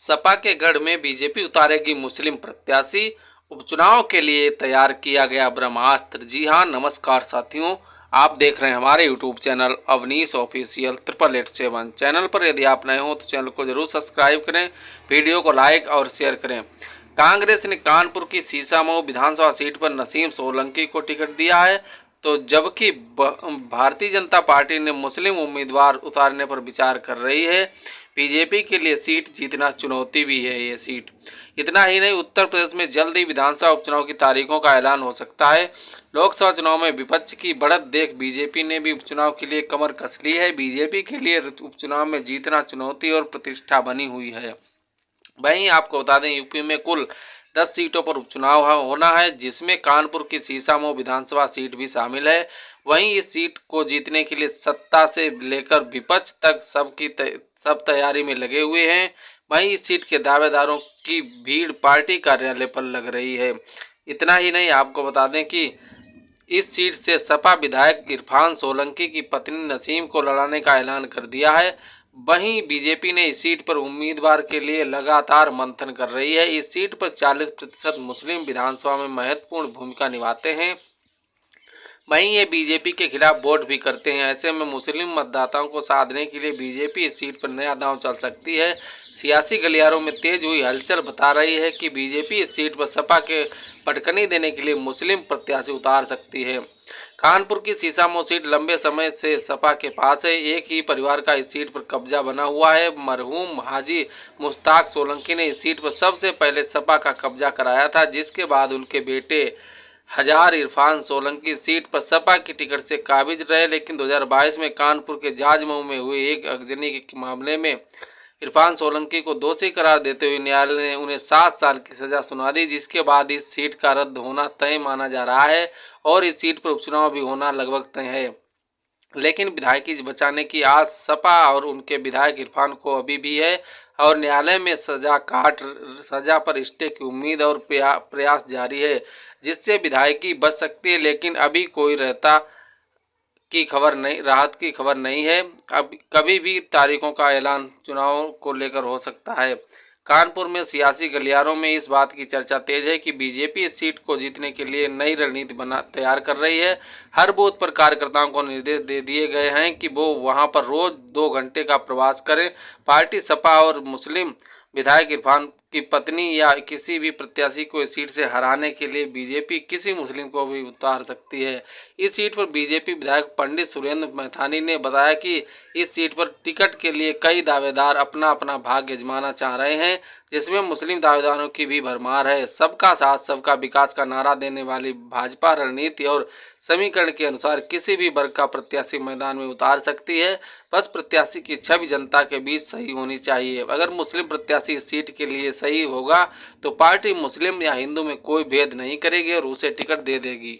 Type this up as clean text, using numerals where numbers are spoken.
सपा के गढ़ में बीजेपी उतारेगी मुस्लिम प्रत्याशी, उपचुनाव के लिए तैयार किया गया ब्रह्मास्त्र। जी हां, नमस्कार साथियों, आप देख रहे हैं हमारे YouTube channel Avnish official 8887। Channel पर यदि आप नए हो तो चैनल को जरूर सब्सक्राइब करें, वीडियो को लाइक और शेयर करें। कांग्रेस ने कानपुर की सीसामऊ विधानसभा सीट पर नसीम सोलंकी को टिकट दिया है, तो जबकि भारतीय जनता पार्टी ने मुस्लिम उम्मीदवार उतारने पर विचार कर रही है। बीजेपी के लिए सीट जीतना चुनौती भी है ये सीट। इतना ही नहीं, उत्तर प्रदेश में जल्द ही विधानसभा उपचुनाव की तारीखों का ऐलान हो सकता है। लोकसभा चुनाव में विपक्ष की बढ़त देख बीजेपी ने भी उपचुनाव के लिए कमर कस ली है। बीजेपी के लिए उपचुनाव में जीतना चुनौती और प्रतिष्ठा बनी हुई है। वहीं आपको बता दें, यूपी में कुल 10 सीटों पर उपचुनाव होना है, जिसमें कानपुर की सीसामऊ विधानसभा सीट भी शामिल है। वहीं इस सीट को जीतने के लिए सत्ता से लेकर विपक्ष तक सब तैयारी में लगे हुए हैं। वहीं इस सीट के दावेदारों की भीड़ पार्टी कार्यालय पर लग रही है। इतना ही नहीं, आपको बता दें कि इस सीट से सपा विधायक इरफान सोलंकी की पत्नी नसीम को लड़ाने का ऐलान कर दिया है। वहीं बीजेपी ने इस सीट पर उम्मीदवार के लिए लगातार मंथन कर रही है। इस सीट पर 40% मुस्लिम विधानसभा में महत्वपूर्ण भूमिका निभाते हैं। वहीं ये बीजेपी के खिलाफ वोट भी करते हैं। ऐसे में मुस्लिम मतदाताओं को साधने के लिए बीजेपी इस सीट पर नया दांव चल सकती है। सियासी गलियारों में तेज हुई हलचल बता रही है कि बीजेपी इस सीट पर सपा के पटकनी देने के लिए मुस्लिम प्रत्याशी उतार सकती है। कानपुर की सीसामऊ सीट लंबे समय से सपा के पास है। एक ही परिवार का इस सीट पर कब्जा बना हुआ है। मरहूम हाजी मुश्ताक सोलंकी ने इस सीट पर सबसे पहले सपा का कब्जा कराया था, जिसके बाद उनके बेटे हजार इरफान सोलंकी सीट पर सपा की टिकट से काबिज रहे। लेकिन 2022 में कानपुर के जाजमऊ में हुए एक अगजनी के मामले में इरफान सोलंकी को दोषी करार देते हुए न्यायालय ने उन्हें 7 साल की सजा सुना दी, जिसके बाद इस सीट का रद्द होना तय माना जा रहा है और इस सीट पर उपचुनाव भी होना लगभग तय है। लेकिन विधायकी बचाने की आस सपा और उनके विधायक इरफान को अभी भी है और न्यायालय में सजा पर स्टे की उम्मीद और प्रयास जारी है, जिससे विधायकी बच सकती है। लेकिन अभी कोई राहत की खबर नहीं है। अब कभी भी तारीखों का ऐलान चुनाव को लेकर हो सकता है। कानपुर में सियासी गलियारों में इस बात की चर्चा तेज है कि बीजेपी इस सीट को जीतने के लिए नई रणनीति तैयार कर रही है। हर बूथ पर कार्यकर्ताओं को निर्देश दे दिए गए हैं कि वो वहां पर रोज 2 घंटे का प्रवास करें। पार्टी सपा और मुस्लिम विधायक इरफान की पत्नी या किसी भी प्रत्याशी को इस सीट से हराने के लिए बीजेपी किसी मुस्लिम को भी उतार सकती है। इस सीट पर बीजेपी विधायक पंडित सुरेंद्र मैथानी ने बताया कि इस सीट पर टिकट के लिए कई दावेदार अपना अपना भाग्य आजमाना चाह रहे हैं, जिसमें मुस्लिम दावेदारों की भी भरमार है। सबका साथ सबका विकास का नारा देने वाली भाजपा रणनीति और समीकरण के अनुसार किसी भी वर्ग का प्रत्याशी मैदान में उतार सकती है। बस प्रत्याशी की छवि जनता के बीच सही होनी चाहिए। अगर मुस्लिम प्रत्याशी इस सीट के लिए सही होगा तो पार्टी मुस्लिम या हिंदू में कोई भेद नहीं करेगी और उसे टिकट दे देगी।